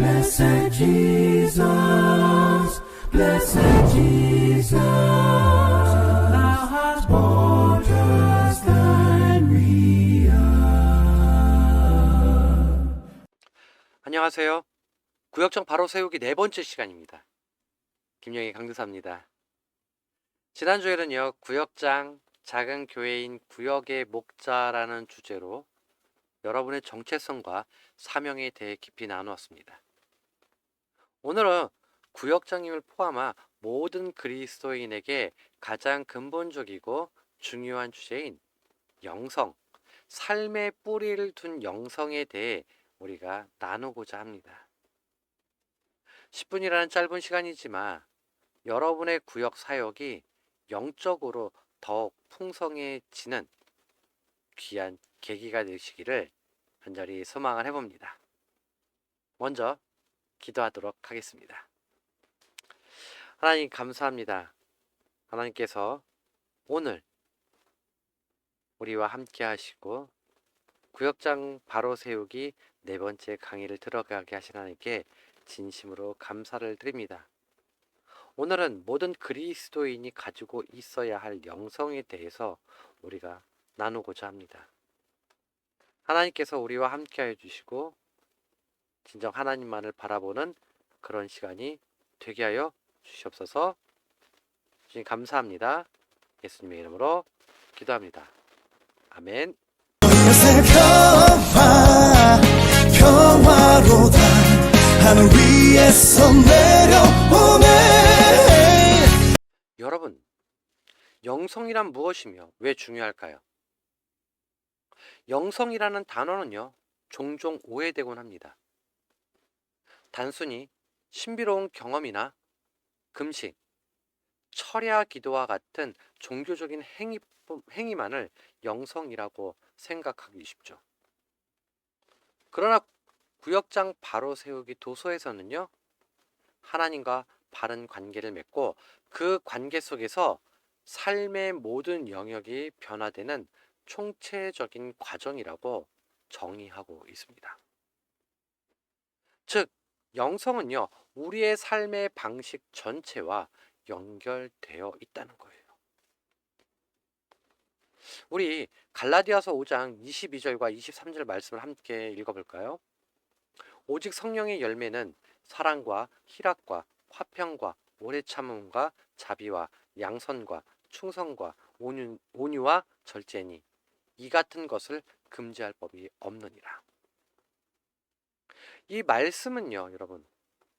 Blessed Jesus, blessed Jesus, thou hast bought us thine we are. 안녕하세요. 구역정 바로 세우기 네 번째 시간입니다. 김영희 강도사입니다. 지난주에는요, 구역장, 작은 교회인 구역의 목자라는 주제로 여러분의 정체성과 사명에 대해 깊이 나누었습니다. 오늘은 구역장님을 포함한 모든 그리스도인에게 가장 근본적이고 중요한 주제인 영성, 삶의 뿌리를 둔 영성에 대해 우리가 나누고자 합니다. 10분이라는 짧은 시간이지만 여러분의 구역 사역이 영적으로 더욱 풍성해지는 귀한 계기가 되시기를 간절히 소망을 해봅니다. 먼저 기도하도록 하겠습니다. 하나님 감사합니다. 하나님께서 오늘 우리와 함께 하시고 구역장 바로 세우기 네 번째 강의를 들어가게 하신 하나님께 진심으로 감사를 드립니다. 오늘은 모든 그리스도인이 가지고 있어야 할 영성에 대해서 우리가 나누고자 합니다. 하나님께서 우리와 함께해 주시고 진정 하나님만을 바라보는 그런 시간이 되게 하여 주시옵소서. 주님 감사합니다. 예수님의 이름으로 기도합니다. 아멘. 평화로다 하늘 위에서 내려오네. 여러분, 영성이란 무엇이며 왜 중요할까요? 영성이라는 단어는요, 종종 오해되곤 합니다. 단순히 신비로운 경험이나 금식, 철야 기도와 같은 종교적인 행위만을 영성이라고 생각하기 쉽죠. 그러나 구역장 바로 세우기 도서에서는요, 하나님과 바른 관계를 맺고 그 관계 속에서 삶의 모든 영역이 변화되는 총체적인 과정이라고 정의하고 있습니다. 즉, 영성은요, 우리의 삶의 방식 전체와 연결되어 있다는 거예요. 우리 갈라디아서 5장 22절과 23절 말씀을 함께 읽어볼까요? 오직 성령의 열매는 사랑과 희락과 화평과 오래 참음과 자비와 양선과 충성과 온유와 절제니 이 같은 것을 금지할 법이 없느니라. 이 말씀은요, 여러분,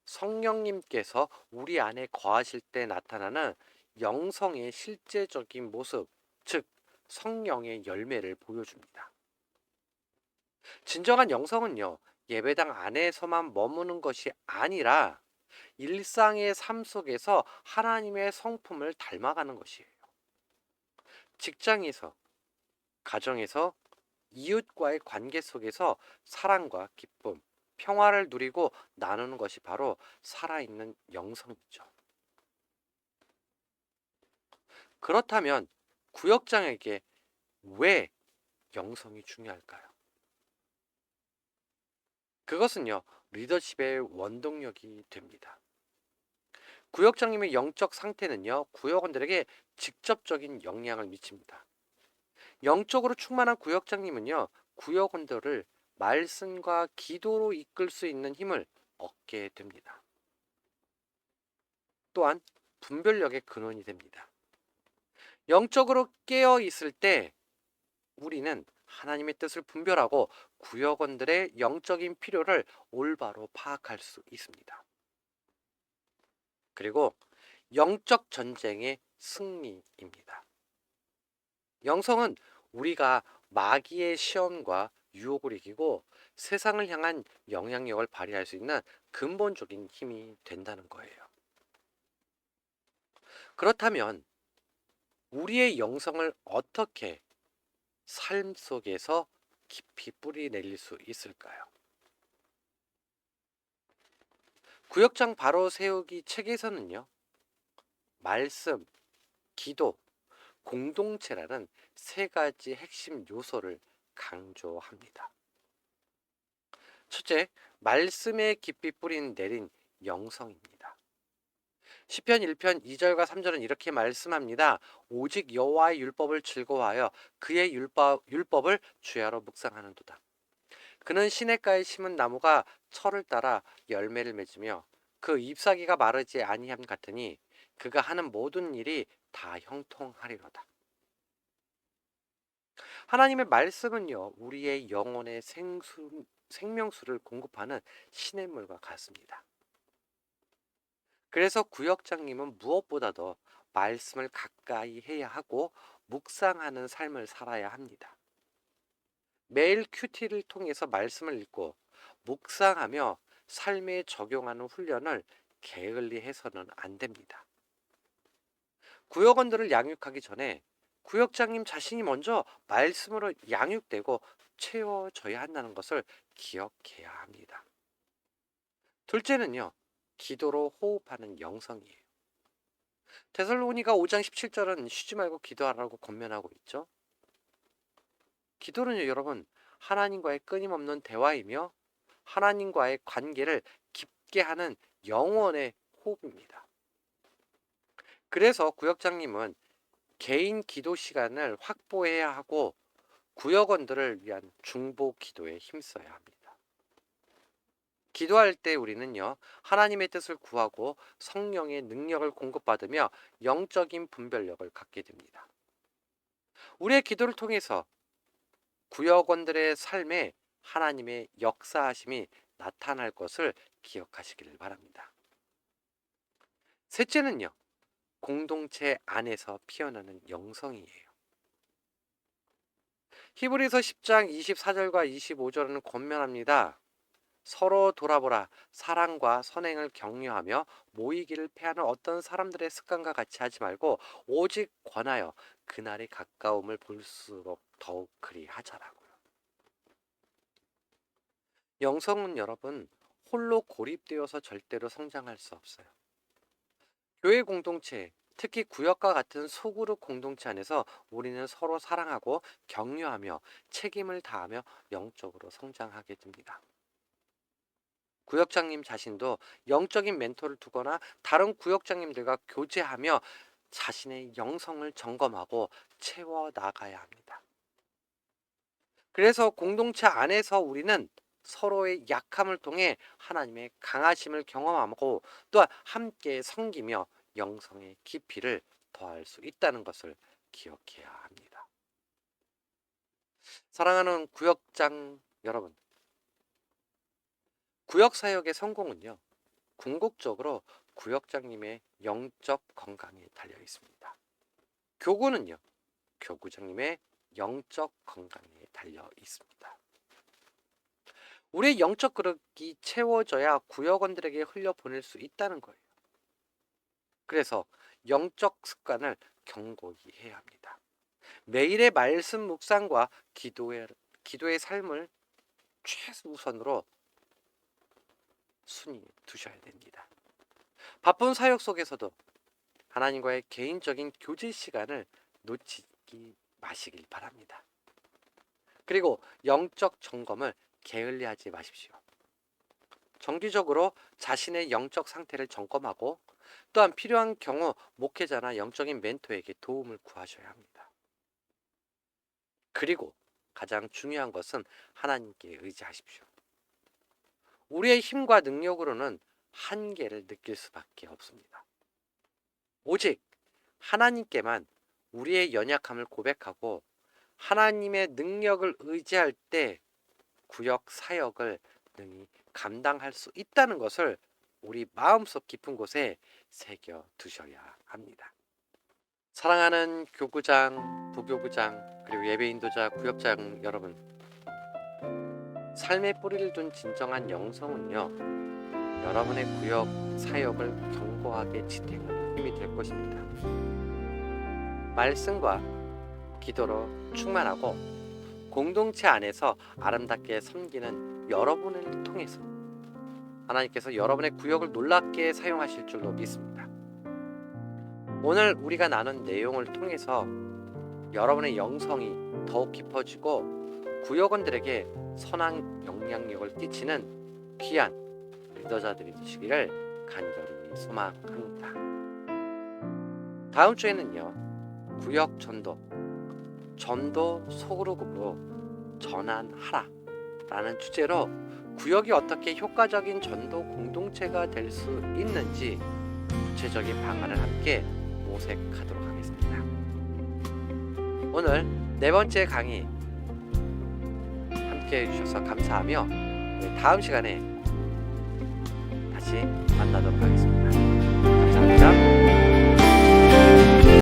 성령님께서 우리 안에 거하실 때 나타나는 영성의 실제적인 모습, 즉 성령의 열매를 보여줍니다. 진정한 영성은요, 예배당 안에서만 머무는 것이 아니라 일상의 삶 속에서 하나님의 성품을 닮아가는 것이에요. 직장에서, 가정에서, 이웃과의 관계 속에서 사랑과 기쁨, 평화를 누리고 나누는 것이 바로 살아있는 영성이죠. 그렇다면 구역장에게 왜 영성이 중요할까요? 그것은요, 리더십의 원동력이 됩니다. 구역장님의 영적 상태는요, 구역원들에게 직접적인 영향을 미칩니다. 영적으로 충만한 구역장님은요, 구역원들을 말씀과 기도로 이끌 수 있는 힘을 얻게 됩니다. 또한 분별력의 근원이 됩니다. 영적으로 깨어 있을 때 우리는 하나님의 뜻을 분별하고 구역원들의 영적인 필요를 올바로 파악할 수 있습니다. 그리고 영적 전쟁의 승리입니다. 영성은 우리가 마귀의 시험과 유혹을 이기고 세상을 향한 영향력을 발휘할 수 있는 근본적인 힘이 된다는 거예요. 그렇다면 우리의 영성을 어떻게 삶 속에서 깊이 뿌리 내릴 수 있을까요? 구역장 바로 세우기 책에서는요, 말씀, 기도, 공동체라는 세 가지 핵심 요소를 강조합니다. 첫째, 말씀에 깊이 뿌린 내린 영성입니다. 시편 1편 2절과 3절은 이렇게 말씀합니다. 오직 여호와의 율법을 즐거워하여 그의 율법을 주야로 묵상하는도다. 그는 시냇가에 심은 나무가 철을 따라 열매를 맺으며 그 잎사귀가 마르지 아니함 같으니 그가 하는 모든 일이 다 형통하리로다. 하나님의 말씀은요, 우리의 영혼의 생명수를 공급하는 시냇물과 같습니다. 그래서 구역장님은 무엇보다도 말씀을 가까이 해야 하고 묵상하는 삶을 살아야 합니다. 매일 큐티를 통해서 말씀을 읽고 묵상하며 삶에 적용하는 훈련을 게을리 해서는 안 됩니다. 구역원들을 양육하기 전에 구역장님 자신이 먼저 말씀으로 양육되고 채워져야 한다는 것을 기억해야 합니다. 둘째는요, 기도로 호흡하는 영성이에요. 데살로니가 5장 17절은 쉬지 말고 기도하라고 권면하고 있죠. 기도는요, 여러분, 하나님과의 끊임없는 대화이며 하나님과의 관계를 깊게 하는 영혼의 호흡입니다. 그래서 구역장님은 개인 기도 시간을 확보해야 하고 구역원들을 위한 중보 기도에 힘써야 합니다. 기도할 때 우리는요, 하나님의 뜻을 구하고 성령의 능력을 공급받으며 영적인 분별력을 갖게 됩니다. 우리의 기도를 통해서 구역원들의 삶에 하나님의 역사하심이 나타날 것을 기억하시기를 바랍니다. 셋째는요, 공동체 안에서 피어나는 영성이에요. 히브리서 10장 24절과 25절은 권면합니다. 서로 돌아보라. 사랑과 선행을 격려하며 모이기를 패하는 어떤 사람들의 습관과 같이 하지 말고 오직 권하여 그날이 가까움을 볼수록 더욱 그리하자라고요. 영성은 여러분, 홀로 고립되어서 절대로 성장할 수 없어요. 교회 공동체, 특히 구역과 같은 소그룹 공동체 안에서 우리는 서로 사랑하고 격려하며 책임을 다하며 영적으로 성장하게 됩니다. 구역장님 자신도 영적인 멘토를 두거나 다른 구역장님들과 교제하며 자신의 영성을 점검하고 채워 나가야 합니다. 그래서 공동체 안에서 우리는 서로의 약함을 통해 하나님의 강하심을 경험하고 또한 함께 섬기며 영성의 깊이를 더할 수 있다는 것을 기억해야 합니다. 사랑하는 구역장 여러분, 구역사역의 성공은요, 궁극적으로 구역장님의 영적 건강에 달려 있습니다. 교구는요, 교구장님의 영적 건강에 달려 있습니다. 우리의 영적 그릇이 채워져야 구역원들에게 흘려보낼 수 있다는 거예요. 그래서 영적 습관을 견고히 해야 합니다. 매일의 말씀 묵상과 기도의 삶을 최우선으로 순위 두셔야 됩니다. 바쁜 사역 속에서도 하나님과의 개인적인 교제 시간을 놓치지 마시길 바랍니다. 그리고 영적 점검을 게을리하지 마십시오. 정기적으로 자신의 영적 상태를 점검하고 또한 필요한 경우 목회자나 영적인 멘토에게 도움을 구하셔야 합니다. 그리고 가장 중요한 것은 하나님께 의지하십시오. 우리의 힘과 능력으로는 한계를 느낄 수밖에 없습니다. 오직 하나님께만 우리의 연약함을 고백하고 하나님의 능력을 의지할 때 구역 사역을 능히 감당할 수 있다는 것을 우리 마음속 깊은 곳에 새겨 두셔야 합니다. 사랑하는 교구장, 부교구장, 그리고 예배인도자, 구역장 여러분, 삶의 뿌리를 둔 진정한 영성은요, 여러분의 구역 사역을 견고하게 지탱하는 힘이 될 것입니다. 말씀과 기도로 충만하고 공동체 안에서 아름답게 섬기는 여러분을 통해서 하나님께서 여러분의 구역을 놀랍게 사용하실 줄로 믿습니다. 오늘 우리가 나눈 내용을 통해서 여러분의 영성이 더욱 깊어지고 구역원들에게 선한 영향력을 끼치는 귀한 리더자들이 되시기를 간절히 소망합니다. 다음 주에는요, 구역 전도 소그룹으로 전환하라 라는 주제로 구역이 어떻게 효과적인 전도 공동체가 될 수 있는지 구체적인 방안을 함께 모색하도록 하겠습니다. 오늘 네 번째 강의 함께 해주셔서 감사하며 다음 시간에 다시 만나도록 하겠습니다. 감사합니다.